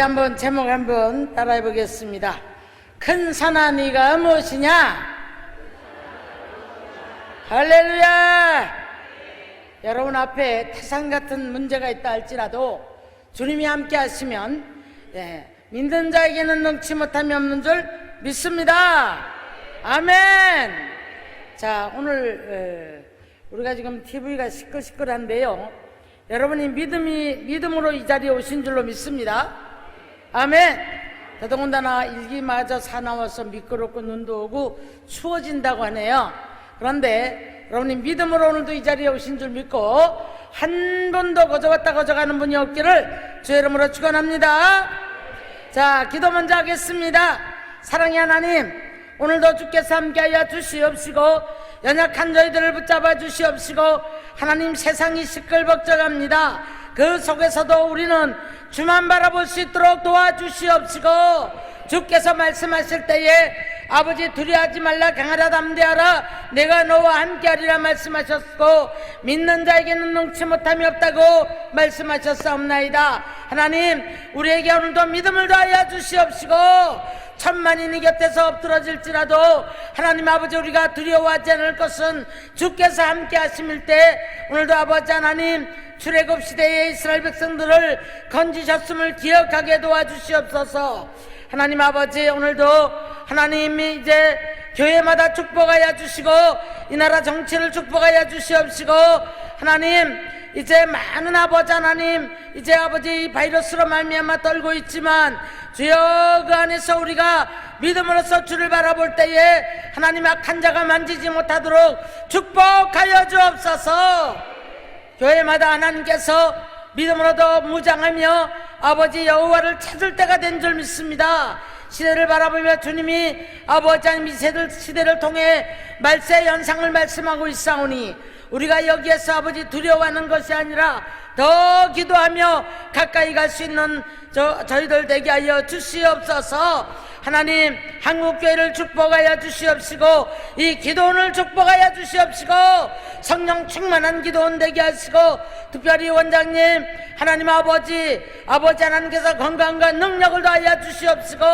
한번 제목 한번 따라해 보겠습니다. 큰 사나니가 무엇이냐? 할렐루야! 여러분 앞에 태산 같은 문제가 있다 할지라도 주님이 함께 하시면 믿는 자에게는 능치 못함이 없는 줄 믿습니다. 아멘. 자, 오늘 우리가 지금 TV가 시끌시끌한데요, 여러분이 믿음으로 이 자리에 오신 줄로 믿습니다. 아멘. 더더군다나 일기마저 사나워서 미끄럽고 눈도 오고 추워진다고 하네요. 그런데 여러분이 믿음으로 오늘도 이 자리에 오신 줄 믿고 한 번도 거저갔다 거저가는 분이 없기를 주의 이름으로 축원합니다. 자, 기도 먼저 하겠습니다. 사랑의 하나님, 오늘도 주께서 함께하여 주시옵시고 연약한 저희들을 붙잡아 주시옵시고, 하나님, 세상이 시끌벅적합니다. 그 속에서도 우리는 주만 바라볼 수 있도록 도와주시옵시고, 주께서 말씀하실 때에 아버지 두려워하지 말라, 강하라 담대하라, 내가 너와 함께하리라 말씀하셨고, 믿는 자에게는 능치 못함이 없다고 말씀하셨사옵나이다. 하나님, 우리에게 오늘도 믿음을 더하여 주시옵시고, 천만이 네 곁에서 엎드러질지라도 하나님 아버지, 우리가 두려워하지 않을 것은 주께서 함께 하심일 때, 오늘도 아버지 하나님, 출애굽 시대에 이스라엘 백성들을 건지셨음을 기억하게 도와주시옵소서. 하나님 아버지, 오늘도 하나님이 이제 교회마다 축복하여 주시고 이 나라 정치를 축복하여 주시옵시고, 하나님, 이제 많은 아버지 하나님, 이제 아버지 이 바이러스로 말미암아 떨고 있지만 주여 그 안에서 우리가 믿음으로써 주를 바라볼 때에 하나님, 악한 자가 만지지 못하도록 축복하여 주옵소서. 교회마다 하나님께서 믿음으로도 무장하며 아버지 여호와를 찾을 때가 된 줄 믿습니다. 시대를 바라보며 주님이 아버지 하나님 이 시대를 통해 말세 연상을 말씀하고 있사오니, 우리가 여기에서 아버지 두려워하는 것이 아니라 더 기도하며 가까이 갈 수 있는 저희들 되게 하여 주시옵소서. 하나님, 한국교회를 축복하여 주시옵시고 이 기도원을 축복하여 주시옵시고 성령 충만한 기도원 되게 하시고, 특별히 원장님 하나님 아버지 하나님께서 건강과 능력을 더하여 주시옵시고,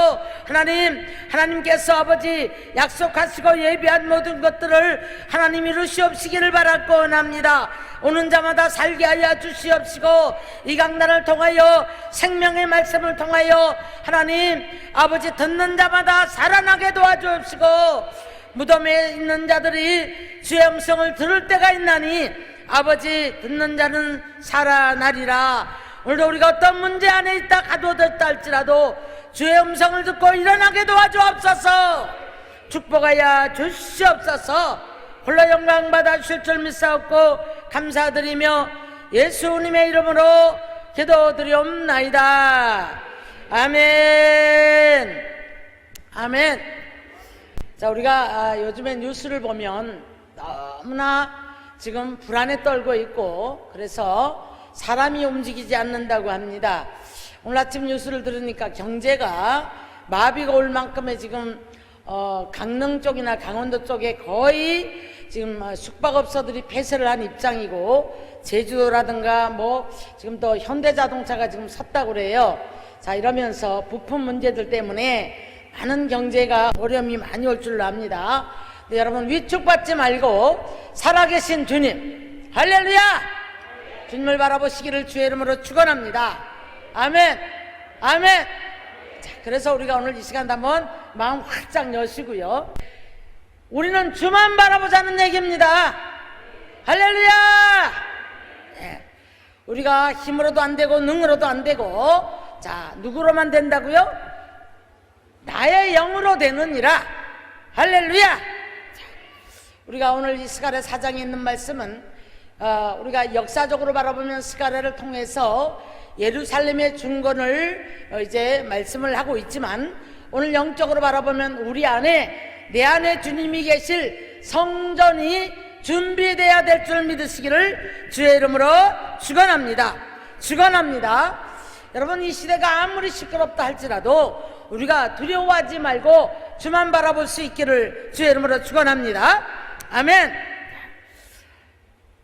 하나님께서 아버지 약속하시고 예비한 모든 것들을 하나님 이루시옵시기를 바라고 원합니다. 오는 자마다 살게 하여 주시옵시고, 이 강단을 통하여 생명의 말씀을 통하여 하나님 아버지 듣는 자마다 살아나게 도와주옵시고, 무덤에 있는 자들이 주의 음성을 들을 때가 있나니 아버지 듣는 자는 살아나리라. 오늘도 우리가 어떤 문제 안에 있다 가두어졌다 할지라도 주의 음성을 듣고 일어나게 도와주옵소서. 축복하여 주시옵소서. 홀로 영광 받아 주실 줄 믿사옵고 감사드리며 예수님의 이름으로 기도드리옵나이다. 아멘. 아멘. 자, 우리가 요즘에 뉴스를 보면 너무나 지금 불안에 떨고 있고, 그래서 사람이 움직이지 않는다고 합니다. 오늘 아침 뉴스를 들으니까 경제가 마비가 올 만큼의 지금 강릉 쪽이나 강원도 쪽에 거의 지금 숙박업소들이 폐쇄를 한 입장이고, 제주도라든가 뭐 지금 또 현대자동차가 지금 섰다고 그래요. 자, 이러면서 부품 문제들 때문에 많은 경제가 어려움이 많이 올 줄로 압니다. 근데 여러분, 위축받지 말고 살아계신 주님, 할렐루야! 주님을 바라보시기를 주의 이름으로 축원합니다. 아멘. 아멘. 자, 그래서 우리가 오늘 이 시간 한번 마음 활짝 여시고요, 우리는 주만 바라보자는 얘기입니다. 할렐루야! 네. 우리가 힘으로도 안 되고 능으로도 안 되고, 자, 누구로만 된다고요? 나의 영으로 되느니라. 할렐루야! 자, 우리가 오늘 이 스가랴 4장에 있는 말씀은 우리가 역사적으로 바라보면 스가랴를 통해서 예루살렘의 중건을 이제 말씀을 하고 있지만, 오늘 영적으로 바라보면 우리 안에, 내 안에 주님이 계실 성전이 준비되어야 될 줄 믿으시기를 주의 이름으로 축원합니다. 축원합니다. 여러분, 이 시대가 아무리 시끄럽다 할지라도 우리가 두려워하지 말고 주만 바라볼 수 있기를 주의 이름으로 축원합니다. 아멘.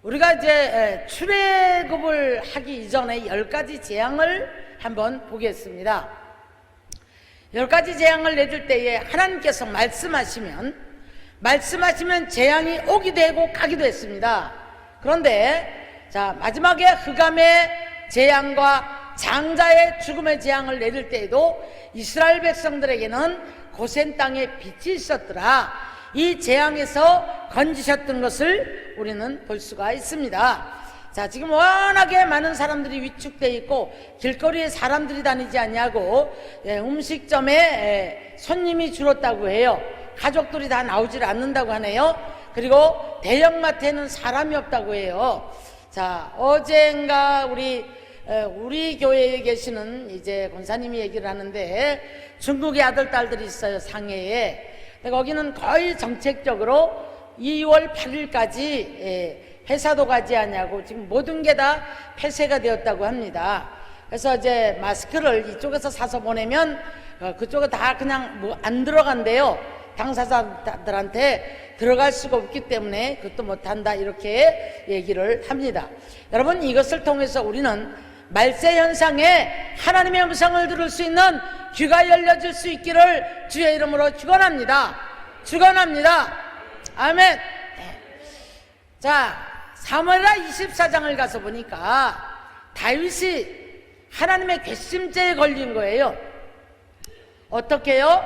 우리가 이제 출애굽을 하기 이전에 10가지 재앙을 한번 보겠습니다. 10가지 재앙을 내릴 때에 하나님께서 말씀하시면 재앙이 오기도 하고 가기도 했습니다. 그런데 자, 마지막에 흑암의 재앙과 장자의 죽음의 재앙을 내릴 때에도 이스라엘 백성들에게는 고센 땅에 빛이 있었더라. 이 재앙에서 건지셨던 것을 우리는 볼 수가 있습니다. 자, 지금 워낙에 많은 사람들이 위축되어 있고 길거리에 사람들이 다니지 않냐고, 음식점에 손님이 줄었다고 해요. 가족들이 다 나오질 않는다고 하네요. 그리고 대형마트에는 사람이 없다고 해요. 자, 어젠가 우리 교회에 계시는 이제 권사님이 얘기를 하는데, 중국의 아들 딸들이 있어요, 상해에. 거기는 거의 정책적으로 2월 8일까지 회사도 가지 않냐고 지금 모든 게 다 폐쇄가 되었다고 합니다. 그래서 이제 마스크를 이쪽에서 사서 보내면 그쪽에 다 그냥 뭐 안 들어간대요. 당사자들한테 들어갈 수가 없기 때문에 그것도 못한다, 이렇게 얘기를 합니다. 여러분, 이것을 통해서 우리는 말세 현상에 하나님의 음성을 들을 수 있는 귀가 열려질 수 있기를 주의 이름으로 축원합니다. 아멘. 자, 사무엘하 24장을 가서 보니까 다윗이 하나님의 괘씸죄에 걸린 거예요. 어떻게요?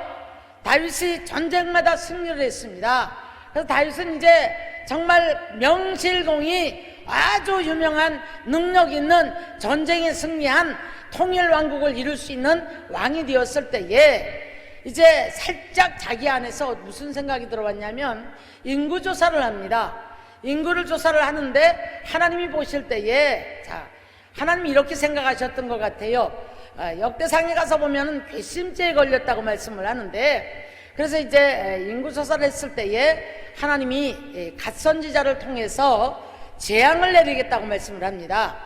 다윗이 전쟁마다 승리를 했습니다. 그래서 다윗은 이제 정말 명실공히 아주 유명한 능력 있는 전쟁에 승리한 통일 왕국을 이룰 수 있는 왕이 되었을 때에 이제 살짝 자기 안에서 무슨 생각이 들어왔냐면 인구조사를 합니다. 인구를 조사를 하는데 하나님이 보실 때에, 자, 하나님이 이렇게 생각하셨던 것 같아요. 역대상에 가서 보면은 괘씸죄에 걸렸다고 말씀을 하는데, 그래서 이제 인구조사를 했을 때에 하나님이 갓선지자를 통해서 재앙을 내리겠다고 말씀을 합니다.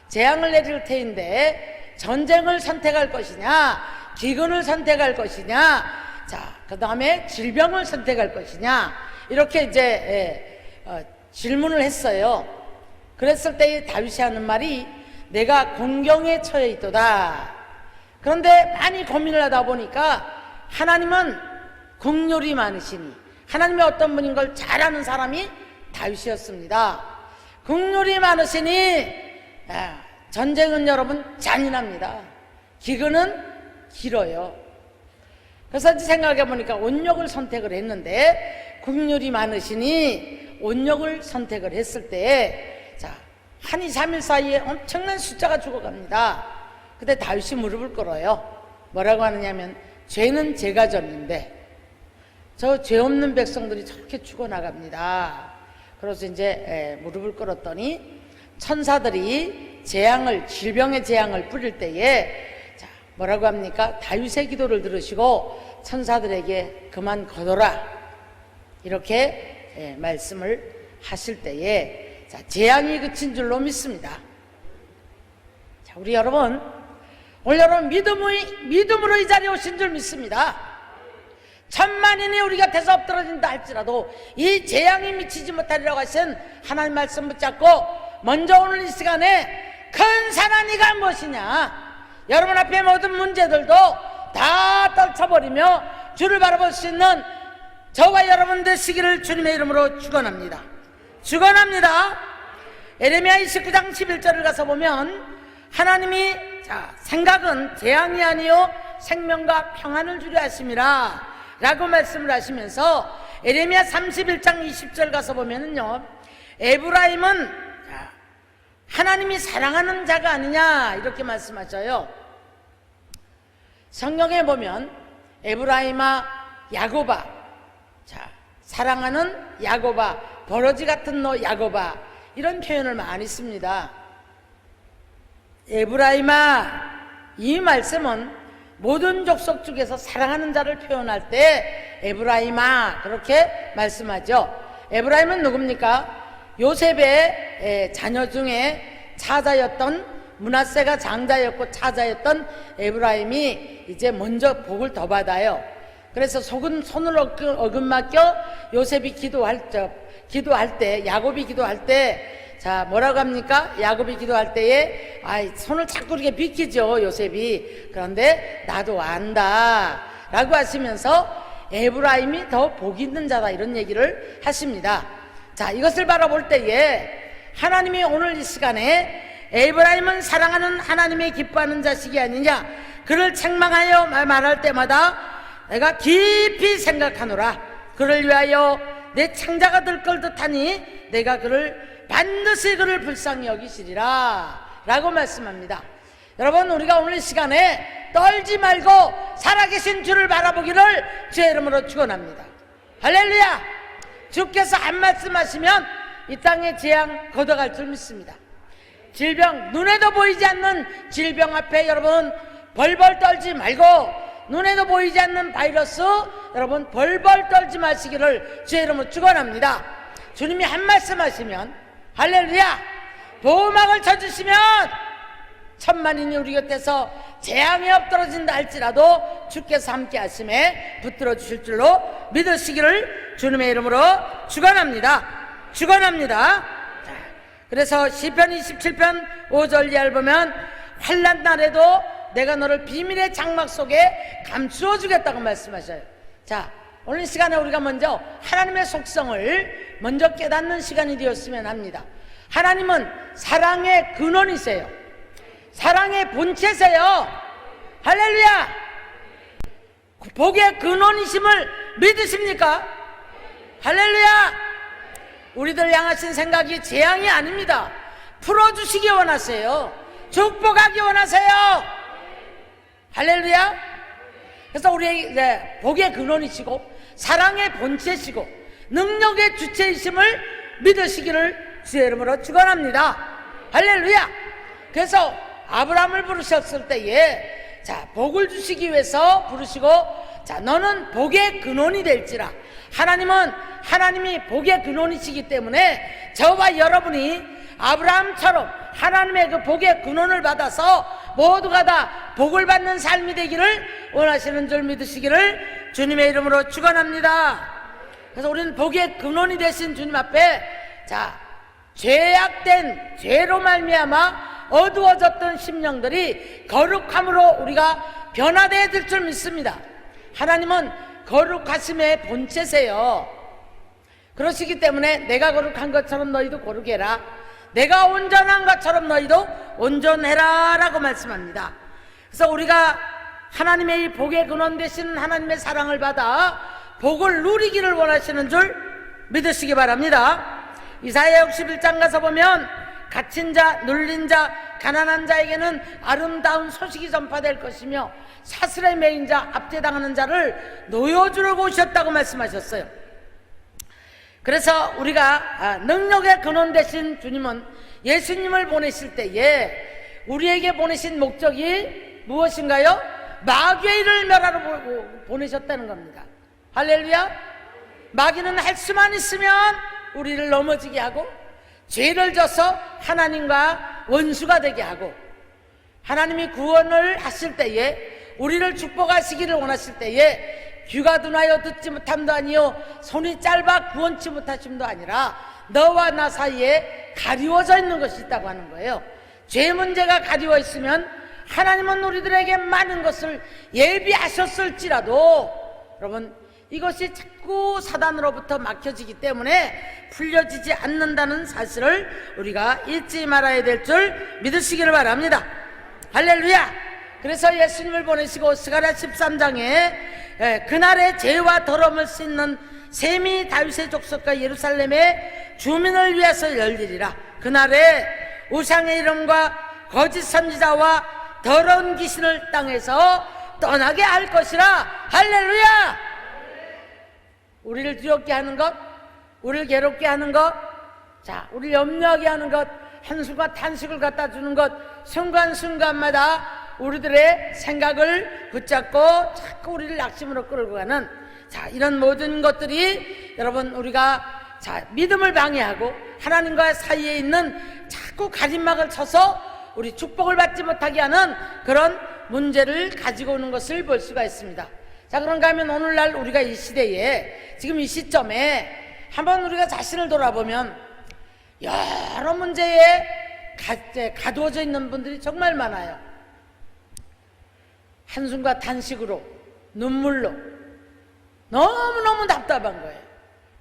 재앙을 내릴 테인데 전쟁을 선택할 것이냐, 기근을 선택할 것이냐, 자, 그 다음에 질병을 선택할 것이냐, 이렇게 이제 질문을 했어요. 그랬을 때 다윗이 하는 말이 내가 공경에 처해 있도다. 그런데 많이 고민을 하다 보니까 하나님은 긍휼이 많으시니, 하나님의 어떤 분인 걸 잘 아는 사람이 다윗이었습니다. 긍휼이 많으시니 전쟁은 여러분 잔인합니다. 기근은 길어요. 그래서 생각해 보니까 온역을 선택을 했는데, 긍휼이 많으시니 온역을 선택을 했을 때, 자, 한 2, 3일 사이에 엄청난 숫자가 죽어갑니다. 그때 다윗이 무릎을 꿇어요. 뭐라고 하느냐면, 죄는 제가 졌는데 저 죄 없는 백성들이 저렇게 죽어나갑니다. 그래서 이제 무릎을 꿇었더니 천사들이 질병의 재앙을 뿌릴 때에, 자, 뭐라고 합니까? 다윗의 기도를 들으시고 천사들에게 그만 거둬라, 이렇게 말씀을 하실 때에, 자, 재앙이 그친 줄로 믿습니다. 자, 우리 여러분, 오늘 여러분 믿음으로 이 자리에 오신 줄 믿습니다. 천만인이 우리 곁에서 엎드러진다 할지라도 이 재앙이 미치지 못하리라고 하신 하나님 말씀 붙잡고, 먼저 오늘 이 시간에 큰 사나니가 무엇이냐, 여러분 앞에 모든 문제들도 다 떨쳐버리며 주를 바라볼 수 있는 저와 여러분 되시기를 주님의 이름으로 축원합니다. 에레미야 29장 11절을 가서 보면 하나님이, 자, 생각은 재앙이 아니요 생명과 평안을 주려 하심이라 라고 말씀을 하시면서, 에레미야 31장 20절 가서 보면은요, 에브라임은 하나님이 사랑하는 자가 아니냐, 이렇게 말씀하셔요. 성경에 보면 에브라임아 야곱아, 자, 사랑하는 야곱아, 버러지 같은 너 야곱아, 이런 표현을 많이 씁니다. 에브라임아, 이 말씀은 모든 족속 중에서 사랑하는 자를 표현할 때 에브라임아, 그렇게 말씀하죠. 에브라임은 누굽니까? 요셉의 자녀 중에 차자였던, 므낫세가 장자였고 차자였던 에브라임이 이제 먼저 복을 더 받아요. 그래서 손을 어긋 맡겨 요셉이 기도할 때, 야곱이 기도할 때, 자, 뭐라고 합니까? 야곱이 기도할 때에 손을 자꾸 이렇게 비키죠, 요셉이. 그런데 나도 안다 라고 하시면서 에브라임이 더 복이 있는 자다, 이런 얘기를 하십니다. 자, 이것을 바라볼 때에 하나님이 오늘 이 시간에 에브라임은 사랑하는 하나님의 기뻐하는 자식이 아니냐, 그를 책망하여 말할 때마다 내가 깊이 생각하노라. 그를 위하여 내 창자가 들 걸 듯하니 내가 반드시 그를 불쌍히 여기시리라 라고 말씀합니다. 여러분, 우리가 오늘 이 시간에 떨지 말고 살아계신 주를 바라보기를 주의 이름으로 축원합니다. 할렐루야. 주께서 한 말씀하시면 이 땅의 재앙 걷어갈 줄 믿습니다. 질병, 눈에도 보이지 않는 질병 앞에 여러분 벌벌 떨지 말고, 눈에도 보이지 않는 바이러스 여러분 벌벌 떨지 마시기를 주의 이름으로 축원합니다. 주님이 한 말씀 하시면, 할렐루야, 보호막을 쳐주시면 천만인이 우리 곁에서 재앙이 엎드러진다 할지라도 주께서 함께 하심에 붙들어 주실 줄로 믿으시기를 주님의 이름으로 축원합니다. 축원합니다. 그래서 시편 27편 5절 이하를 보면 환난 날에도 내가 너를 비밀의 장막 속에 감추어 주겠다고 말씀하셔요. 자, 오늘 시간에 우리가 먼저 하나님의 속성을 먼저 깨닫는 시간이 되었으면 합니다. 하나님은 사랑의 근원이세요. 사랑의 본체세요. 할렐루야. 복의 근원이심을 믿으십니까? 할렐루야. 우리들 향하신 생각이 재앙이 아닙니다. 풀어주시기 원하세요. 축복하기 원하세요. 할렐루야. 그래서 우리의 복의 근원이시고 사랑의 본체시고 능력의 주체이심을 믿으시기를 주의 이름으로 축원합니다. 할렐루야. 그래서 아브라함을 부르셨을 때에 복을 주시기 위해서 부르시고, 너는 복의 근원이 될지라. 하나님이 복의 근원이시기 때문에 저와 여러분이 아브라함처럼 하나님의 그 복의 근원을 받아서 모두가 다 복을 받는 삶이 되기를 원하시는 줄 믿으시기를 주님의 이름으로 축원합니다. 그래서 우리는 복의 근원이 되신 주님 앞에 죄악된 죄로 말미암아 어두워졌던 심령들이 거룩함으로 우리가 변화되어야 될 줄 믿습니다. 하나님은 거룩하심의 본체세요. 그러시기 때문에 내가 거룩한 것처럼 너희도 거룩해라, 내가 온전한 것처럼 너희도 온전해라 라고 말씀합니다. 그래서 우리가 하나님의 이 복의 근원 되신 하나님의 사랑을 받아 복을 누리기를 원하시는 줄 믿으시기 바랍니다. 이사야 61장 가서 보면 갇힌 자, 눌린 자, 가난한 자에게는 아름다운 소식이 전파될 것이며 사슬에 매인 자, 압제당하는 자를 놓여주려고 오셨다고 말씀하셨어요. 그래서 우리가 능력의 근원 되신 주님은 예수님을 보내실 때에 우리에게 보내신 목적이 무엇인가요? 마귀의 일을 멸하러 보내셨다는 겁니다. 할렐루야. 마귀는 할 수만 있으면 우리를 넘어지게 하고 죄를 져서 하나님과 원수가 되게 하고, 하나님이 구원을 하실 때에 우리를 축복하시기를 원하실 때에 귀가 둔하여 듣지 못함도 아니요 손이 짧아 구원치 못하심도 아니라 너와 나 사이에 가리워져 있는 것이 있다고 하는 거예요. 죄 문제가 가리워 있으면 하나님은 우리들에게 많은 것을 예비하셨을지라도 여러분 이것이 자꾸 사단으로부터 막혀지기 때문에 풀려지지 않는다는 사실을 우리가 잊지 말아야 될 줄 믿으시기를 바랍니다. 할렐루야. 그래서 예수님을 보내시고 스가랴 13장에 그날의 죄와 더러움을 씻는 셈이 다윗의 족속과 예루살렘의 주민을 위해서 열리리라. 그날에 우상의 이름과 거짓 선지자와 더러운 귀신을 땅에서 떠나게 할 것이라. 할렐루야. 우리를 두렵게 하는 것, 우리를 괴롭게 하는 것, 우리를 염려하게 하는 것, 한술과 탄식을 갖다 주는 것, 순간순간마다 우리들의 생각을 붙잡고 자꾸 우리를 낙심으로 끌고 가는 이런 모든 것들이 여러분 우리가 믿음을 방해하고 하나님과 사이에 있는 자꾸 가림막을 쳐서 우리 축복을 받지 못하게 하는 그런 문제를 가지고 오는 것을 볼 수가 있습니다. 그런가 하면 오늘날 우리가 이 시대에 지금 이 시점에 한번 우리가 자신을 돌아보면 여러 문제에 가두어져 있는 분들이 정말 많아요. 한숨과 탄식으로, 눈물로 너무너무 답답한 거예요.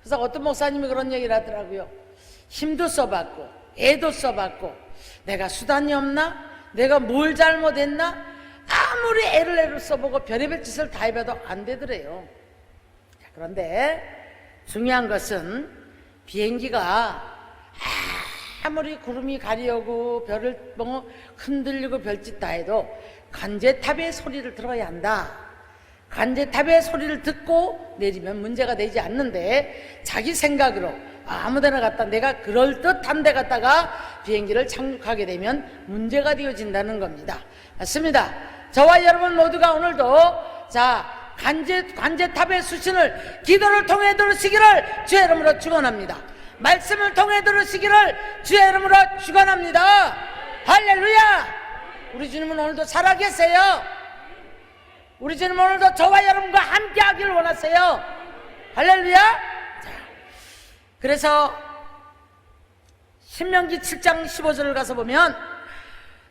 그래서 어떤 목사님이 그런 얘기를 하더라고요. 힘도 써봤고 애도 써봤고 내가 수단이 없나? 내가 뭘 잘못했나? 아무리 애를 써보고 별의별 짓을 다 해봐도 안 되더래요. 그런데 중요한 것은 비행기가 아무리 구름이 가려오고 별을 흔들리고 별짓 다 해도 관제탑의 소리를 들어야 한다. 관제탑의 소리를 듣고 내리면 문제가 되지 않는데 자기 생각으로 아무데나 갔다 내가 그럴듯한 데 갔다가 비행기를 착륙하게 되면 문제가 되어진다는 겁니다. 맞습니다. 저와 여러분 모두가 오늘도 자 관제탑의 수신을 기도를 통해 들으시기를 주의 이름으로 축원합니다. 말씀을 통해 들으시기를 주의 이름으로 축원합니다. 할렐루야. 우리 주님은 오늘도 살아계세요. 우리 주님은 오늘도 저와 여러분과 함께 하기를 원하세요. 할렐루야. 자, 그래서 신명기 7장 15절을 가서 보면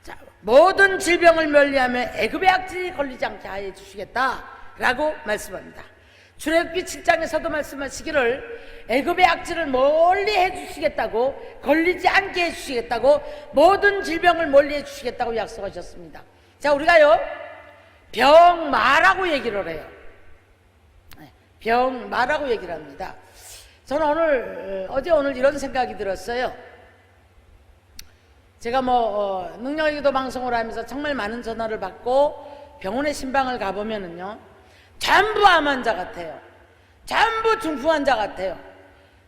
자, 모든 질병을 멀리하며 애굽의 악질이 걸리지 않게 하여 주시겠다라고 말씀합니다. 출애굽기 7장에서도 말씀하시기를 애굽의 악질을 멀리 해주시겠다고, 걸리지 않게 해주시겠다고, 모든 질병을 멀리 해주시겠다고 약속하셨습니다. 자, 우리가요 병마라고 얘기를 해요. 병마라고 얘기를 합니다. 저는 오늘 이런 생각이 들었어요. 제가 능력기도 방송을 하면서 정말 많은 전화를 받고 병원에 신방을 가보면은요 전부 암 환자 같아요. 전부 중풍 환자 같아요.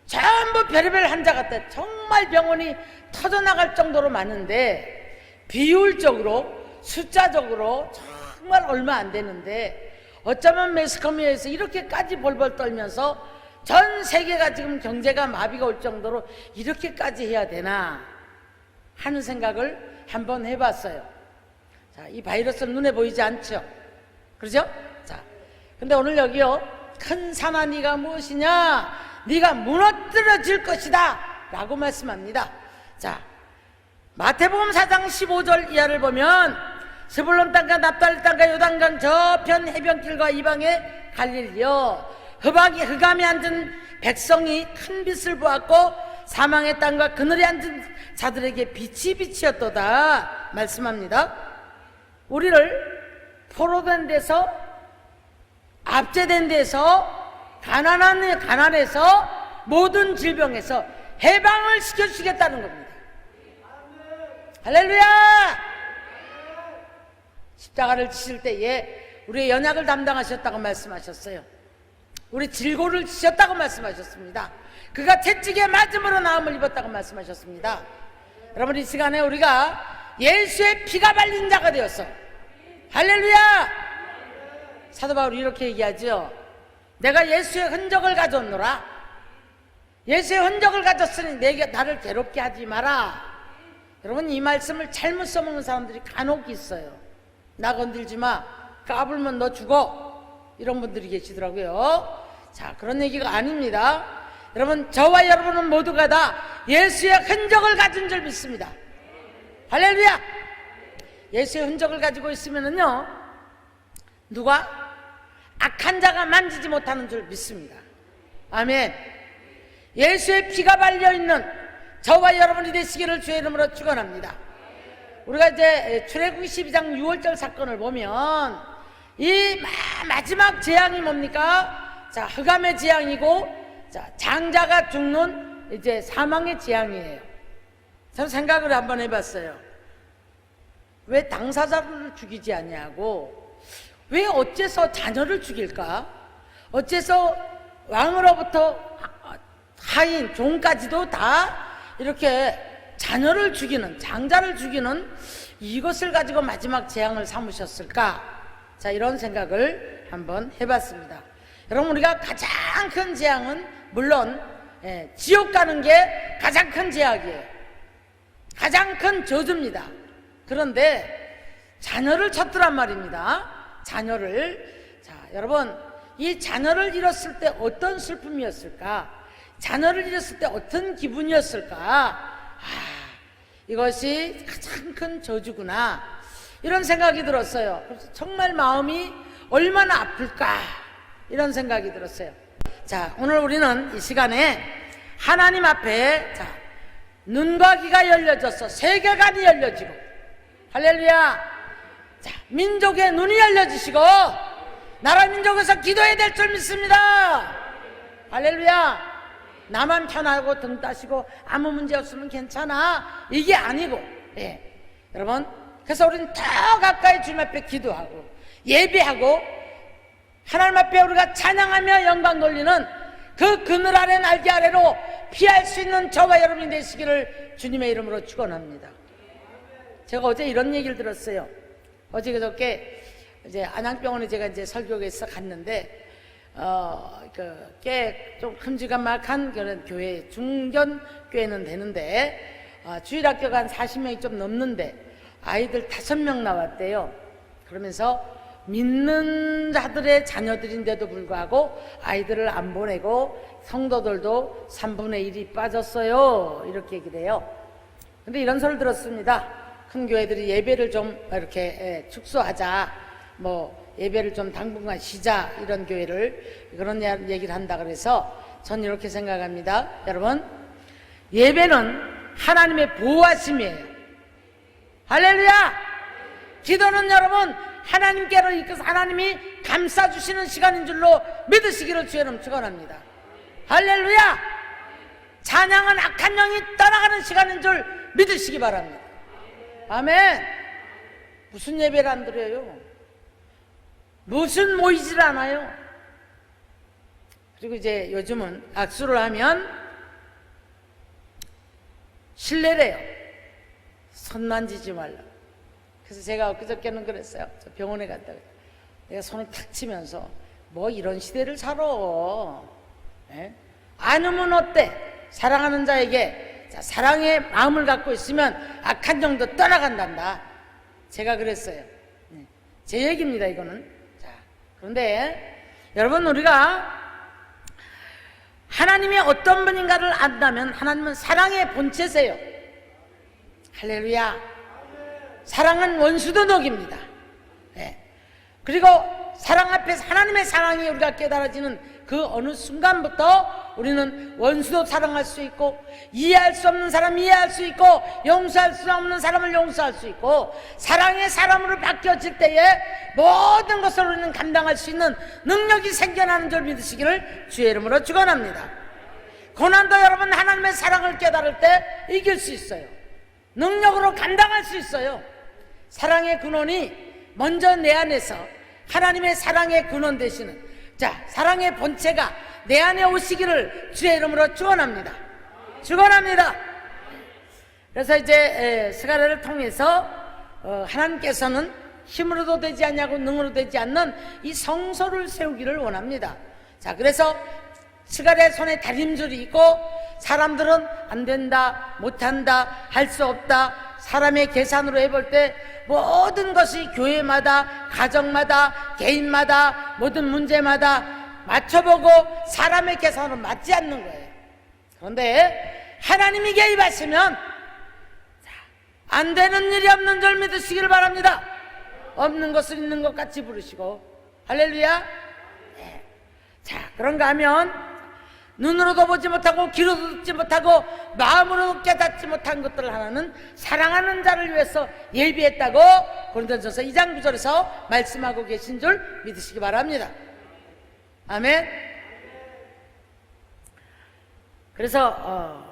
전부 별의별 환자 같아요. 정말 병원이 터져나갈 정도로 많은데 비율적으로 숫자적으로 정말 얼마 안 되는데 어쩌면 매스컴에서 이렇게까지 벌벌 떨면서 전 세계가 지금 경제가 마비가 올 정도로 이렇게까지 해야 되나 하는 생각을 한번 해봤어요. 자, 이 바이러스는 눈에 보이지 않죠? 그렇죠? 자, 근데 오늘 여기요 큰 산아 네가 무엇이냐? 네가 무너뜨려질 것이다 라고 말씀합니다. 자, 마태복음 4장 15절 이하를 보면 스불론 땅과 납달리 땅과 요단강 저편 해변길과 이방의 갈릴리여 흑암에 앉은 백성이 큰 빛을 보았고 사망의 땅과 그늘에 앉은 자들에게 빛이 빛이었도다 말씀합니다. 우리를 포로된 데서 압제된 데서 가난해서 모든 질병에서 해방을 시켜주시겠다는 겁니다. 할렐루야. 십자가를 지실 때에 우리의 연약을 담당하셨다고 말씀하셨어요. 우리 질고를 지셨다고 말씀하셨습니다. 그가 채찍에 맞음으로 나음을 입었다고 말씀하셨습니다. 여러분 이 시간에 우리가 예수의 피가 발린 자가 되었어. 할렐루야. 사도 바울이 이렇게 얘기하죠. 내가 예수의 흔적을 가졌노라. 예수의 흔적을 가졌으니 나를 괴롭게 하지 마라. 여러분 이 말씀을 잘못 써먹는 사람들이 간혹 있어요. 나 건들지 마. 까불면 너 죽어. 이런 분들이 계시더라고요. 자, 그런 얘기가 아닙니다. 여러분 저와 여러분은 모두가 다 예수의 흔적을 가진 줄 믿습니다. 할렐루야. 예수의 흔적을 가지고 있으면은요 누가 악한 자가 만지지 못하는 줄 믿습니다. 아멘. 예수의 피가 발려있는 저와 여러분이 되시기를 주의 이름으로 축원합니다. 우리가 이제 출애굽기 12장 6월절 사건을 보면 이 마지막 재앙이 뭡니까? 자, 흑암의 재앙이고 자, 장자가 죽는 이제 사망의 재앙이에요. 저는 생각을 한번 해봤어요. 왜 당사자를 죽이지 않냐고. 왜 어째서 자녀를 죽일까? 어째서 왕으로부터 하인, 종까지도 다 이렇게 자녀를 죽이는, 장자를 죽이는 이것을 가지고 마지막 재앙을 삼으셨을까? 자, 이런 생각을 한번 해봤습니다. 여러분 우리가 가장 큰 재앙은 물론 지옥 가는 게 가장 큰 재앙이에요. 가장 큰 저주입니다. 그런데 자녀를 쳤더란 말입니다. 자녀를. 자, 여러분 이 자녀를 잃었을 때 어떤 슬픔이었을까? 자녀를 잃었을 때 어떤 기분이었을까? 이것이 가장 큰 저주구나, 이런 생각이 들었어요. 그래서 정말 마음이 얼마나 아플까, 이런 생각이 들었어요. 자, 오늘 우리는 이 시간에 하나님 앞에 눈과 귀가 열려져서 세계관이 열려지고, 할렐루야, 자, 민족의 눈이 열려지시고 나라 민족에서 기도해야 될 줄 믿습니다. 할렐루야. 나만 편하고 등 따시고 아무 문제 없으면 괜찮아, 이게 아니고, 여러분, 그래서 우리는 더 가까이 주님 앞에 기도하고 예배하고 하나님 앞에 우리가 찬양하며 영광 돌리는 그 그늘 아래 날개 아래로 피할 수 있는 저와 여러분이 되시기를 주님의 이름으로 축원합니다. 제가 어제 이런 얘기를 들었어요. 어제 그저께 이제 안양병원에 제가 이제 설교에서 갔는데, 꽤 좀 큼지막한 그런 교회, 중견 교회는 되는데, 주일학교가 한 40명이 좀 넘는데 아이들 5명 나왔대요. 그러면서 믿는 자들의 자녀들인데도 불구하고 아이들을 안 보내고 성도들도 3분의 1이 빠졌어요, 이렇게 얘기를 해요. 근데 이런 소리를 들었습니다. 큰 교회들이 예배를 좀 이렇게 축소하자, 뭐 예배를 좀 당분간 쉬자, 이런 교회를 그런 얘기를 한다 그래서 전 이렇게 생각합니다. 여러분, 예배는 하나님의 보호하심이에요. 할렐루야. 기도는 여러분 하나님께로 이끌어서 하나님이 감싸주시는 시간인 줄로 믿으시기를 주의 이름 축원합니다. 할렐루야. 찬양은 악한 영이 떠나가는 시간인 줄 믿으시기 바랍니다. 아멘. 무슨 예배를 안 드려요? 무슨 모이질 않아요? 그리고 이제 요즘은 악수를 하면 실례래요. 손 만지지 말라. 그래서 제가 그저께는 그랬어요. 저 병원에 갔다가 내가 손을 탁 치면서 뭐 이런 시대를 살아, 아니면 어때? 사랑하는 자에게 사랑의 마음을 갖고 있으면 악한 영도 떠나간단다. 제가 그랬어요. 제 얘기입니다, 이거는. 자, 그런데 여러분, 우리가 하나님이 어떤 분인가를 안다면 하나님은 사랑의 본체세요. 할렐루야. 사랑은 원수도 녹입니다. 그리고 사랑 앞에서 하나님의 사랑이 우리가 깨달아지는 그 어느 순간부터 우리는 원수도 사랑할 수 있고, 이해할 수 없는 사람 이해할 수 있고, 용서할 수 없는 사람을 용서할 수 있고, 사랑의 사람으로 바뀌어질 때에 모든 것을 우리는 감당할 수 있는 능력이 생겨나는 줄 믿으시기를 주의 이름으로 축원합니다. 고난도 여러분 하나님의 사랑을 깨달을 때 이길 수 있어요. 능력으로 감당할 수 있어요. 사랑의 근원이 먼저 내 안에서 하나님의 사랑의 근원 되시는, 자, 사랑의 본체가 내 안에 오시기를 주의 이름으로 축원합니다. 축원합니다. 그래서 이제 스가랴를 통해서 하나님께서는 힘으로도 되지 않냐고 능으로 되지 않는 이 성소를 세우기를 원합니다. 자, 그래서 스가랴의 손에 다림줄이 있고, 사람들은 안 된다, 못한다, 할 수 없다, 사람의 계산으로 해볼 때 모든 것이 교회마다, 가정마다, 개인마다, 모든 문제마다 맞춰보고 사람의 계산으로 맞지 않는 거예요. 그런데 하나님이 개입하시면 안 되는 일이 없는 줄 믿으시기를 바랍니다. 없는 것을 있는 것 같이 부르시고, 할렐루야. 자, 그런가 하면 눈으로도 보지 못하고 귀로도 듣지 못하고 마음으로도 깨닫지 못한 것들 하나는 사랑하는 자를 위해서 예비했다고 고린도전서 2장 9절에서 말씀하고 계신 줄 믿으시기 바랍니다. 아멘. 그래서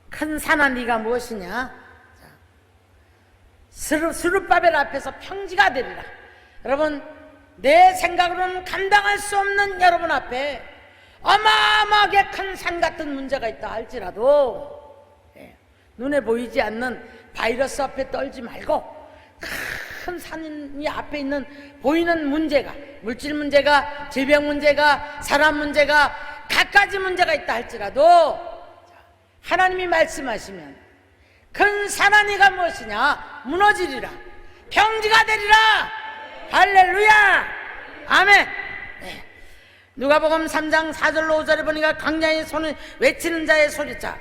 큰 산아 네가 무엇이냐? 스룹바벨 앞에서 평지가 되리라. 여러분, 내 생각으로는 감당할 수 없는 여러분 앞에 어마어마하게 큰 산 같은 문제가 있다 할지라도 눈에 보이지 않는 바이러스 앞에 떨지 말고 큰 산이 앞에 있는 보이는 문제가, 물질 문제가, 질병 문제가, 사람 문제가, 갖가지 문제가 있다 할지라도 하나님이 말씀하시면 큰 산하니가 무엇이냐? 무너지리라. 평지가 되리라. 할렐루야. 아멘. 누가복음 3장 4절로 5절에 보니까 광야의 손을 외치는 자의 소리자.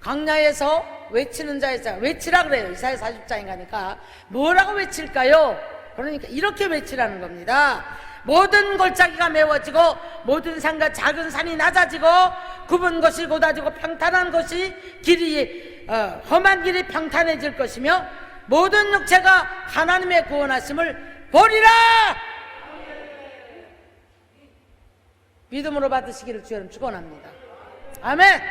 광야에서 외치는 자의 자, 외치라 그래요. 이사야 40장에 가니까 뭐라고 외칠까요? 그러니까 이렇게 외치라는 겁니다. 모든 골짜기가 메워지고 모든 산과 작은 산이 낮아지고 굽은 것이 곧아지고 평탄한 것이 길이 험한 길이 평탄해질 것이며 모든 육체가 하나님의 구원하심을 보리라. 믿음으로 받으시기를 주여는 축원합니다. 아멘.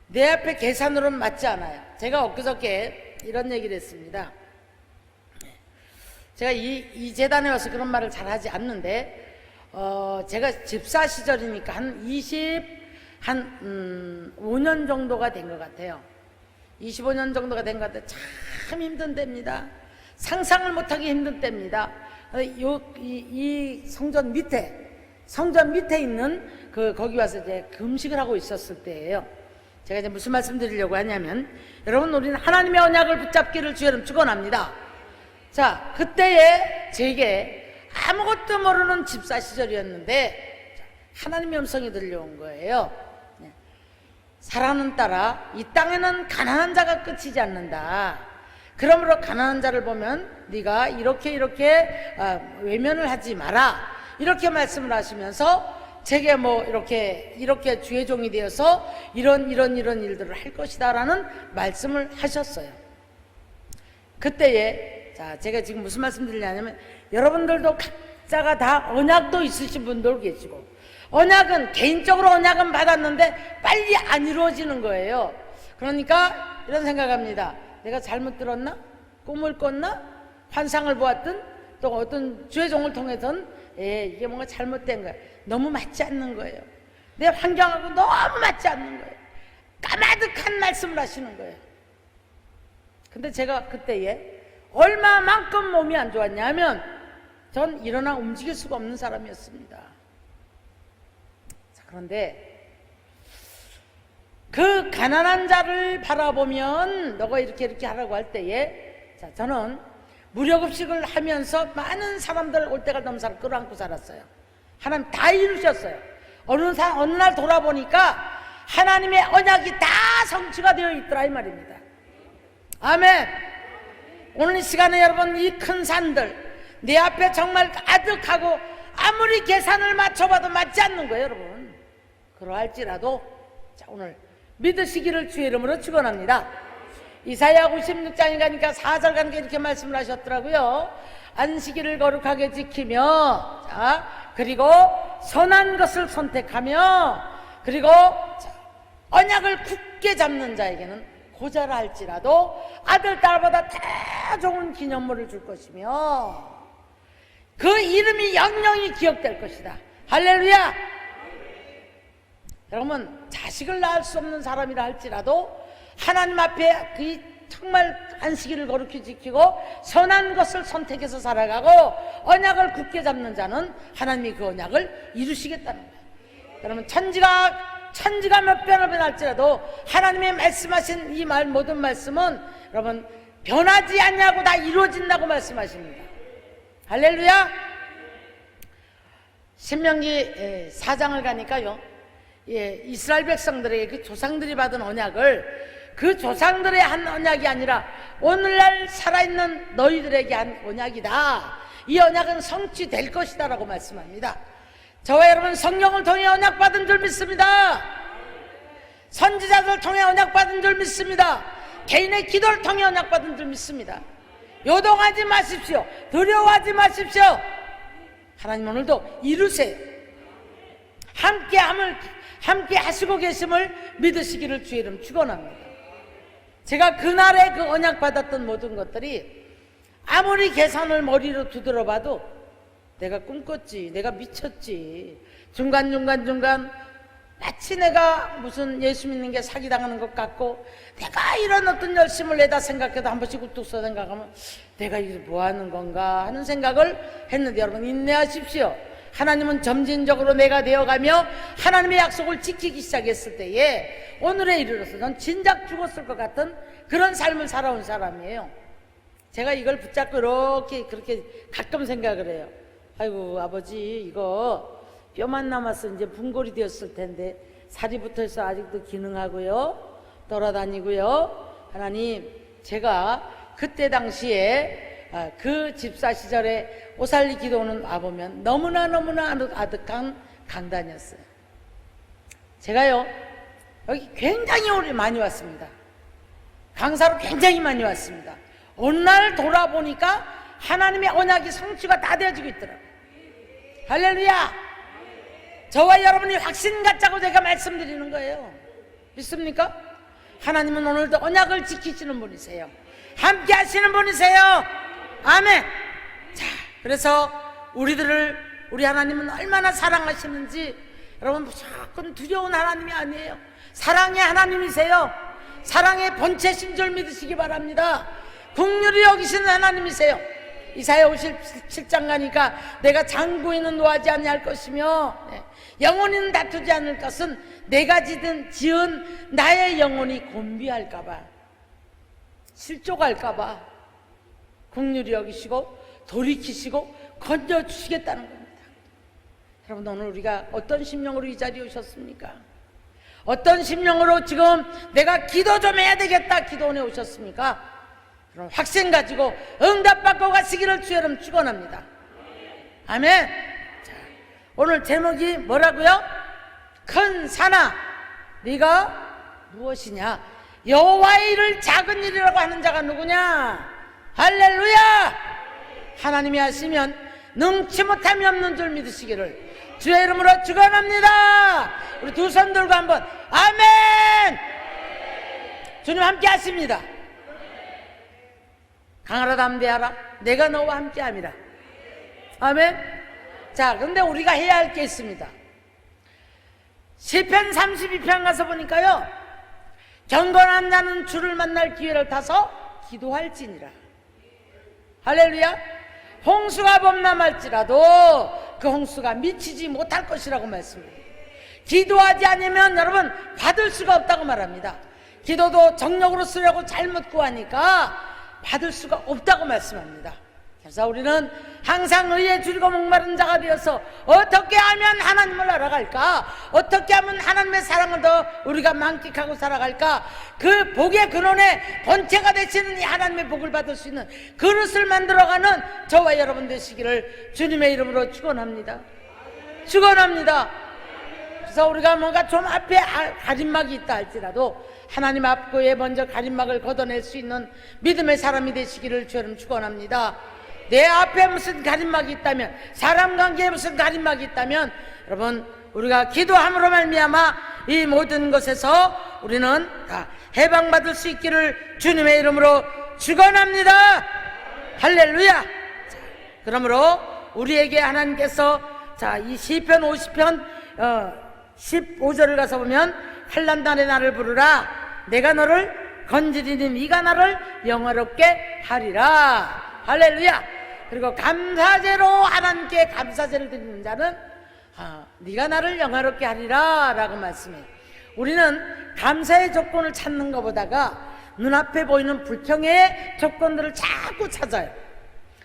내 앞에 계산으로는 맞지 않아요. 제가 엊그저께 이런 얘기를 했습니다. 제가 이 재단에 와서 그런 말을 잘 하지 않는데 제가 집사 시절이니까 한 5년 정도가 된 것 같아요. 25년 정도가 된 것 같아요. 참 힘든 때입니다. 상상을 못하기 힘든 때입니다. 이 성전 밑에 있는 거기 와서 이제 금식을 하고 있었을 때예요. 제가 이제 무슨 말씀 드리려고 하냐면, 여러분, 우리는 하나님의 언약을 붙잡기를 주여는 축원합니다. 자, 그때에 제게 아무것도 모르는 집사 시절이었는데 하나님의 음성이 들려온 거예요. 사랑하는 딸아, 이 땅에는 가난한 자가 끝이지 않는다. 그러므로 가난한 자를 보면 네가 이렇게 외면을 하지 마라. 이렇게 말씀을 하시면서 제게 뭐 이렇게 주의 종이 되어서 이런 일들을 할 것이다 라는 말씀을 하셨어요. 그때에 제가 지금 무슨 말씀 드리냐면, 여러분들도 각자가 다 언약도 있으신 분들 계시고, 언약은 개인적으로 언약은 받았는데 빨리 안 이루어지는 거예요. 그러니까 이런 생각합니다. 내가 잘못 들었나? 꿈을 꿨나? 환상을 보았든 또 어떤 주의 종을 통해서는 이게 뭔가 잘못된 거예요. 너무 맞지 않는 거예요. 내 환경하고 너무 맞지 않는 거예요. 까마득한 말씀을 하시는 거예요. 근데 제가 그때에 얼마만큼 몸이 안 좋았냐면, 전 일어나 움직일 수가 없는 사람이었습니다. 자, 그런데 그 가난한 자를 바라보면 너가 이렇게 하라고 할 때에, 저는 무료급식을 하면서 많은 사람들 올 때가 넘사를 끌어안고 살았어요. 하나님 다 이루셨어요. 어느 날 돌아보니까 하나님의 언약이 다 성취가 되어 있더라 이 말입니다. 아멘. 오늘 이 시간에 여러분, 이 큰 산들 내 앞에 정말 가득하고 아무리 계산을 맞춰봐도 맞지 않는 거예요 여러분. 그러할지라도 오늘 믿으시기를 주의 이름으로 축원합니다. 이사야 56장에 가니까 4절 가니까 이렇게 말씀을 하셨더라고요. 안식일을 거룩하게 지키며, 그리고 선한 것을 선택하며, 그리고 언약을 굳게 잡는 자에게는 고자라 할지라도 아들 딸보다 더 좋은 기념물을 줄 것이며 그 이름이 영영이 기억될 것이다. 할렐루야. 여러분, 자식을 낳을 수 없는 사람이라 할지라도 하나님 앞에 그 정말 안식일을 거룩히 지키고 선한 것을 선택해서 살아가고 언약을 굳게 잡는 자는 하나님이 그 언약을 이루시겠다는 거예요. 여러분, 천지가 몇 변을 변할지라도 하나님의 말씀하신 이 모든 말씀은 여러분 변하지 않냐고 다 이루어진다고 말씀하십니다. 할렐루야. 신명기 4장을 가니까요, 이스라엘 백성들에게 그 조상들이 받은 언약을 그 조상들의 한 언약이 아니라 오늘날 살아있는 너희들에게 한 언약이다. 이 언약은 성취될 것이다 라고 말씀합니다. 저와 여러분 성령을 통해 언약받은 줄 믿습니다. 선지자들 통해 언약받은 줄 믿습니다. 개인의 기도를 통해 언약받은 줄 믿습니다. 요동하지 마십시오. 두려워하지 마십시오. 하나님 오늘도 이루세요. 함께 하시고 계심을 믿으시기를 주의 이름 축원합니다. 제가 그날에 그 언약 받았던 모든 것들이 아무리 계산을 머리로 두드려 봐도 내가 꿈꿨지, 내가 미쳤지, 중간중간 마치 내가 무슨 예수 믿는 게 사기당하는 것 같고, 내가 이런 어떤 열심을 내다 생각해도 한 번씩 우뚝 서 생각하면 내가 이게 뭐 하는 건가 하는 생각을 했는데, 여러분 인내하십시오. 하나님은 점진적으로 내가 되어가며 하나님의 약속을 지키기 시작했을 때에 오늘에 이르러서 전 진작 죽었을 것 같은 그런 삶을 살아온 사람이에요. 제가 이걸 붙잡고 그렇게 가끔 생각을 해요. 아이고 아버지, 이거 뼈만 남았어. 이제 분골이 되었을 텐데 살이 붙어서 아직도 기능하고요, 돌아다니고요. 하나님, 제가 그때 당시에 그 집사 시절에 오살리 기도원은 와보면 너무나 아득한 강단이었어요. 제가요 여기 굉장히 오래 많이 왔습니다. 강사로 굉장히 많이 왔습니다. 어느 날 돌아보니까 하나님의 언약이 성취가 다 되어지고 있더라고요. 할렐루야! 저와 여러분이 확신 갖자고 제가 말씀드리는 거예요. 믿습니까? 하나님은 오늘도 언약을 지키시는 분이세요. 함께 하시는 분이세요. 아멘. 자, 그래서 우리 하나님은 얼마나 사랑하시는지 여러분 무조건 두려운 하나님이 아니에요. 사랑의 하나님이세요. 사랑의 본체신 줄 믿으시기 바랍니다. 긍휼히 여기시는 하나님이세요. 이사야 57장 가니까 내가 장부인은 노하지 아니할 것이며 영혼이는 다투지 않을 것은 내가 지은 나의 영혼이 곤비할까봐, 실족할까봐 긍휼히 여기시고 돌이키시고 건져주시겠다는 겁니다. 여러분, 오늘 우리가 어떤 심령으로 이 자리에 오셨습니까? 어떤 심령으로 지금 내가 기도 좀 해야 되겠다 기도원에 오셨습니까? 그럼 확신 가지고 응답받고 가시기를 주의 이름 축원합니다. 아멘. 자, 오늘 제목이 뭐라고요? 큰 산아 네가 무엇이냐? 여호와의 일을 작은 일이라고 하는 자가 누구냐? 할렐루야! 하나님이 하시면 능치 못함이 없는 줄 믿으시기를 주의 이름으로 축원합니다. 우리 두 손 들고 한번 아멘. 주님 함께 하십니다. 강하라 담대하라 내가 너와 함께 함이라. 아멘. 자, 근데 우리가 해야 할 게 있습니다. 시편 32편 가서 보니까요, 경건한 자는 주를 만날 기회를 타서 기도할지니라. 할렐루야. 홍수가 범람할지라도 그 홍수가 미치지 못할 것이라고 말씀합니다. 기도하지 않으면 여러분 받을 수가 없다고 말합니다. 기도도 정력으로 쓰려고 잘못 구하니까 받을 수가 없다고 말씀합니다. 그래서 우리는 항상 의에 줄이고 목마른 자가 되어서 어떻게 하면 하나님을 알아갈까? 어떻게 하면 하나님의 사랑을 더 우리가 만끽하고 살아갈까? 그 복의 근원의 본체가 되시는 이 하나님의 복을 받을 수 있는 그릇을 만들어가는 저와 여러분 되시기를 주님의 이름으로 축원합니다. 축원합니다. 그래서 우리가 뭔가 좀 앞에 가림막이 있다 할지라도 하나님 앞에 먼저 가림막을 걷어낼 수 있는 믿음의 사람이 되시기를 주님 축원합니다. 내 앞에 무슨 가림막이 있다면, 사람 관계에 무슨 가림막이 있다면, 여러분 우리가 기도함으로 말미암아 이 모든 것에서 우리는 다 해방받을 수 있기를 주님의 이름으로 축원합니다. 할렐루야. 자, 그러므로 우리에게 하나님께서 이 시편 50편 15절을 가서 보면 환난날에 나를 부르라 내가 너를 건지리니 네가 나를 영화롭게 하리라. 할렐루야. 그리고 감사제로 하나님께 감사제를 드리는 자는 네가 나를 영화롭게 하리라 라고 말씀해요. 우리는 감사의 조건을 찾는 것보다가 눈앞에 보이는 불평의 조건들을 자꾸 찾아요.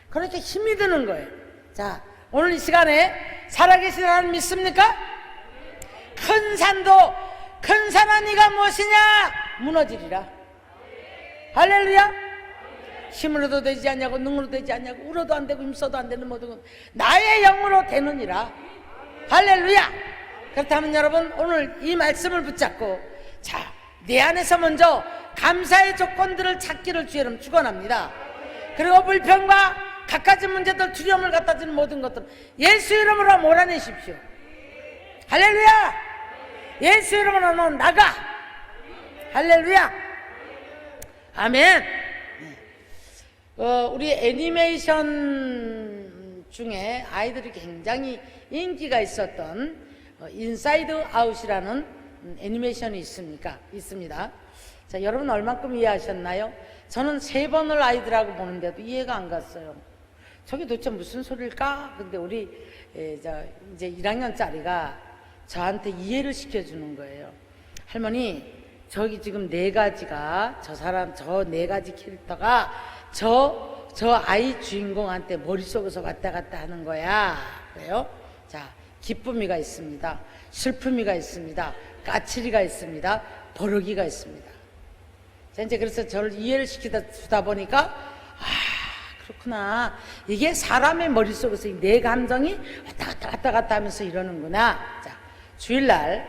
그러니까 힘이 드는 거예요. 자, 오늘 이 시간에 살아계신 하나님 믿습니까? 큰 산아 네가 무엇이냐? 무너지리라. 할렐루야. 힘으로도 되지 않냐고 능으로 되지 않냐고 울어도 안 되고 힘써도 안 되는 모든 건 나의 영으로 되느니라. 할렐루야. 그렇다면 여러분 오늘 이 말씀을 붙잡고 내 안에서 먼저 감사의 조건들을 찾기를 주의 이름 축원합니다. 그리고 불평과 갖가지 문제들 두려움을 갖다 주는 모든 것들 예수 이름으로 몰아내십시오. 할렐루야. 예수 이름으로 너 나가. 할렐루야. 아멘. 우리 애니메이션 중에 아이들이 굉장히 인기가 있었던 인사이드 아웃이라는 애니메이션이 있습니다. 자, 여러분 얼만큼 이해하셨나요? 저는 3번을 아이들하고 보는데도 이해가 안 갔어요. 저게 도대체 무슨 소리일까? 근데 우리 이제 1학년짜리가 저한테 이해를 시켜주는 거예요. 할머니, 저기 지금 4가지가 저 4가지 캐릭터가 저 아이 주인공한테 머릿속에서 왔다 갔다 하는 거야. 그래요? 자, 기쁨이가 있습니다. 슬픔이가 있습니다. 까칠이가 있습니다. 버럭이가 있습니다. 이제 그래서 저를 이해를 시키다 보니까 아 그렇구나, 이게 사람의 머릿속에서 내 감정이 왔다 갔다 하면서 이러는구나. 자, 주일날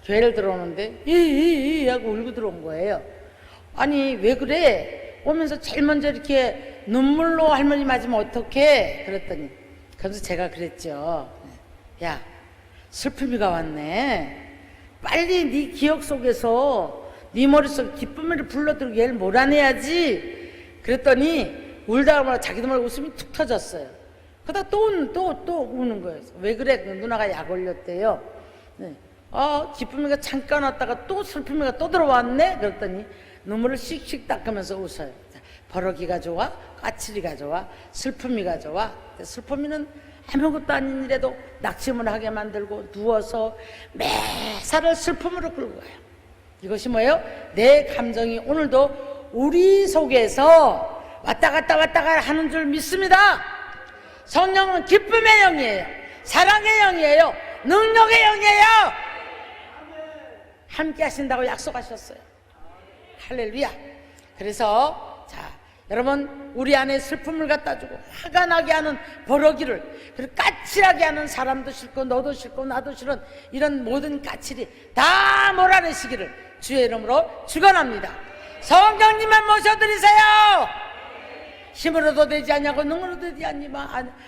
교회를 들어오는데 이 하고 울고 들어온 거예요. 아니 왜 그래? 오면서 제일 먼저 이렇게 눈물로 할머니 맞으면 어떡해? 그랬더니, 그래서 제가 그랬죠. 야, 슬픔이가 왔네. 빨리 네 기억 속에서 네 머릿속 기쁨을 불러들고 얘를 몰아내야지. 그랬더니 울다가 말아 자기도 모르게 웃음이 툭 터졌어요. 그러다 또 우는 거예요. 왜 그래? 누나가 약 올렸대요. 네. 기쁨이가 잠깐 왔다가 또 슬픔이가 또 들어왔네? 그랬더니 눈물을 씩씩 닦으면서 웃어요. 버럭이가 좋아? 까칠이가 좋아? 슬픔이가 좋아? 슬픔이는 아무것도 아닌 일에도 낙심을 하게 만들고 누워서 매사를 슬픔으로 끌고 가요. 이것이 뭐예요? 내 감정이 오늘도 우리 속에서 왔다 갔다 하는 줄 믿습니다. 성령은 기쁨의 영이에요. 사랑의 영이에요. 능력의 영이에요. 함께 하신다고 약속하셨어요. 할렐루야. 그래서 자, 여러분, 우리 안에 슬픔을 갖다 주고 화가 나게 하는 버러기를, 그리고 까칠하게 하는 사람도 싫고 너도 싫고 나도 싫은 이런 모든 까칠이 다 몰아내시기를 주의 이름으로 축원합니다. 성령님만 모셔드리세요. 힘으로도 되지 않냐고 능으로도 되지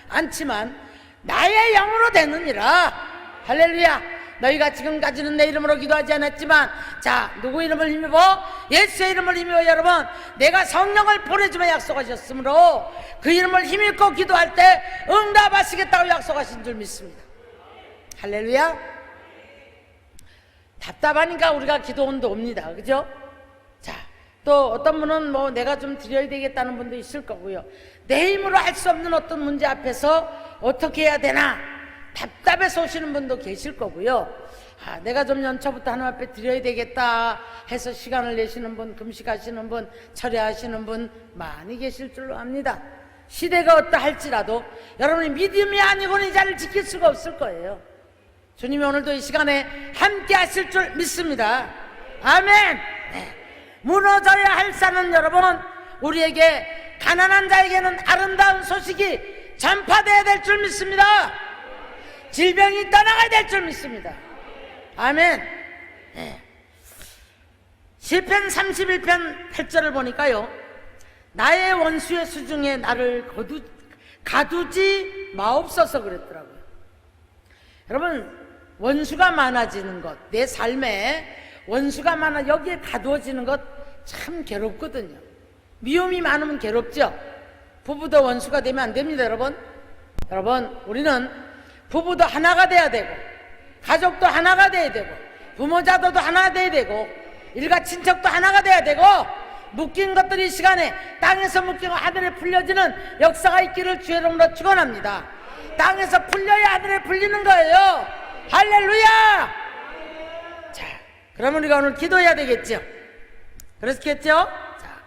않지만 나의 영으로 되느니라. 할렐루야. 너희가 지금까지는 내 이름으로 기도하지 않았지만, 자, 누구 이름을 힘입어? 예수의 이름을 힘입어. 여러분, 내가 성령을 보내주면 약속하셨으므로 그 이름을 힘입고 기도할 때 응답하시겠다고 약속하신 줄 믿습니다. 할렐루야. 답답하니까 우리가 기도원도 옵니다. 그죠? 자, 또 어떤 분은 뭐 내가 좀 드려야 되겠다는 분도 있을 거고요. 내 힘으로 할 수 없는 어떤 문제 앞에서 어떻게 해야 되나 답답해서 오시는 분도 계실 거고요. 내가 좀 연초부터 하나님 앞에 드려야 되겠다 해서 시간을 내시는 분, 금식하시는 분, 철회하시는 분 많이 계실 줄로 압니다. 시대가 어떠 할지라도 여러분이 믿음이 아니고는 이 자리를 지킬 수가 없을 거예요. 주님이 오늘도 이 시간에 함께 하실 줄 믿습니다. 아멘. 네. 무너져야 할 산은 여러분, 우리에게 가난한 자에게는 아름다운 소식이 전파되어야 될 줄 믿습니다. 질병이 떠나가야 될 줄 믿습니다. 아멘. 네. 시편 31편 8절을 보니까요, 나의 원수의 수중에 나를 가두지 마옵소서 그랬더라고요. 여러분, 원수가 많아지는 것, 내 삶에 원수가 많아 여기에 가두어지는 것 참 괴롭거든요. 미움이 많으면 괴롭죠. 부부도 원수가 되면 안 됩니다. 여러분, 우리는 부부도 하나가 돼야 되고, 가족도 하나가 돼야 되고, 부모자도 하나가 돼야 되고, 일가 친척도 하나가 돼야 되고, 묶인 것들이 이 시간에 땅에서 묶이고 하늘에 풀려지는 역사가 있기를 주의 이름으로 축원합니다. 땅에서 풀려야 하늘에 풀리는 거예요. 할렐루야. 자, 그럼 우리가 오늘 기도해야 되겠죠. 그렇겠죠? 자,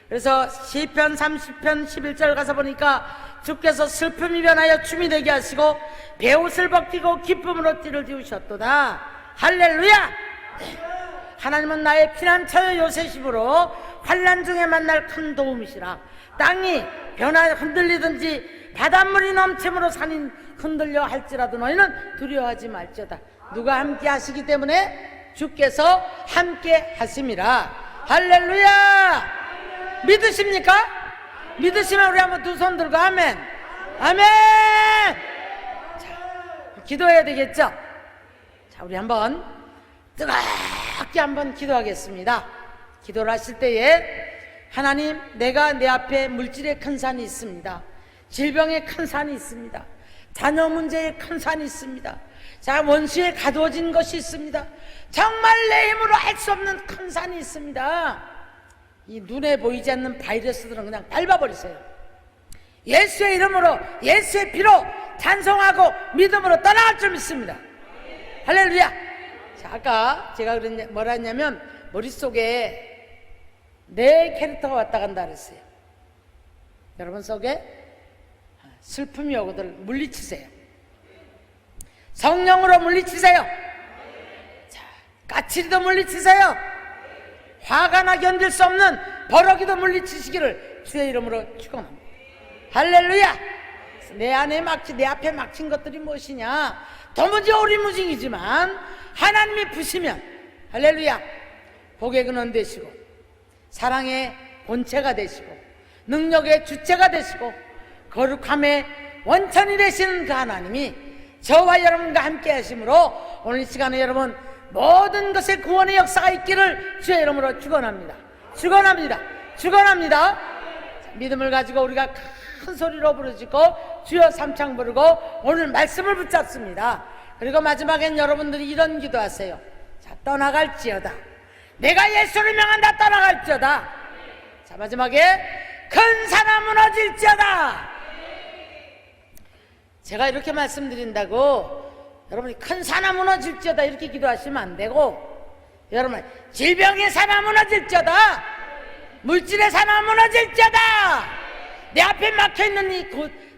그래서 시편 30편 11절 가서 보니까 주께서 슬픔이 변하여 춤이 되게 하시고 베옷을 벗기고 기쁨으로 띠를 띄우셨도다. 할렐루야. 네. 하나님은 나의 피난처여 요새심으로 환난 중에 만날 큰 도움이시라. 땅이 변화 흔들리든지 바닷물이 넘침으로 산이 흔들려 할지라도 너희는 두려워하지 말지어다. 누가 함께 하시기 때문에 주께서 함께 하심이라. 할렐루야. 믿으십니까? 믿으시면 우리 한번 두 손 들고 아멘. 아멘. 자, 기도해야 되겠죠? 자, 우리 한번 뜨겁게 한번 기도하겠습니다. 기도를 하실 때에, 하나님, 내가 내 앞에 물질의 큰 산이 있습니다. 질병의 큰 산이 있습니다. 자녀 문제의 큰 산이 있습니다. 자, 원수에 가두어진 것이 있습니다. 정말 내 힘으로 할 수 없는 큰 산이 있습니다. 이 눈에 보이지 않는 바이러스들은 그냥 밟아버리세요. 예수의 이름으로, 예수의 피로 찬송하고 믿음으로 떠나갈 줄 믿습니다. 할렐루야. 자, 아까 제가 뭐라 했냐면, 머릿속에 내 캐릭터가 왔다 간다 그랬어요. 여러분 속에 슬픔이 오거들 물리치세요. 성령으로 물리치세요. 자, 까칠이도 물리치세요. 화가 나 견딜 수 없는 버러기도 물리치시기를 주의 이름으로 축원합니다. 할렐루야. 내 앞에 막힌 것들이 무엇이냐? 도무지 오리무중이지만 하나님이 부시면 할렐루야 복의 근원 되시고 사랑의 본체가 되시고 능력의 주체가 되시고 거룩함의 원천이 되시는 그 하나님이 저와 여러분과 함께 하심으로 오늘 이 시간에 여러분 모든 것에 구원의 역사가 있기를 주의 이름으로 축원합니다. 축원합니다. 축원합니다. 믿음을 가지고 우리가 큰 소리로 부르짖고 주여 삼창 부르고 오늘 말씀을 붙잡습니다. 그리고 마지막엔 여러분들이 이런 기도하세요. 자, 떠나갈지어다. 내가 예수를 명한다. 떠나갈지어다. 자, 마지막에 큰 산이 무너질지어다. 제가 이렇게 말씀드린다고 여러분이 큰 산이 무너질지어다 이렇게 기도하시면 안 되고, 여러분 질병의 산이 무너질지어다, 물질의 산이 무너질지어다, 내 앞에 막혀있는 이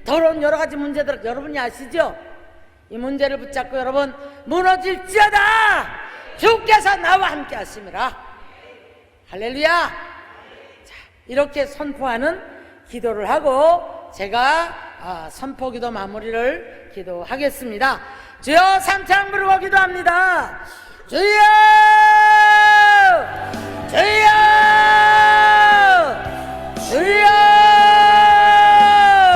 더러운 여러 가지 문제들 여러분이 아시죠? 이 문제를 붙잡고 여러분 무너질지어다 주께서 나와 함께 하심이라. 할렐루야. 자, 이렇게 선포하는 기도를 하고 제가 선포기도 마무리를 기도하겠습니다. 주여 삼창 부르고 기도합니다. 주여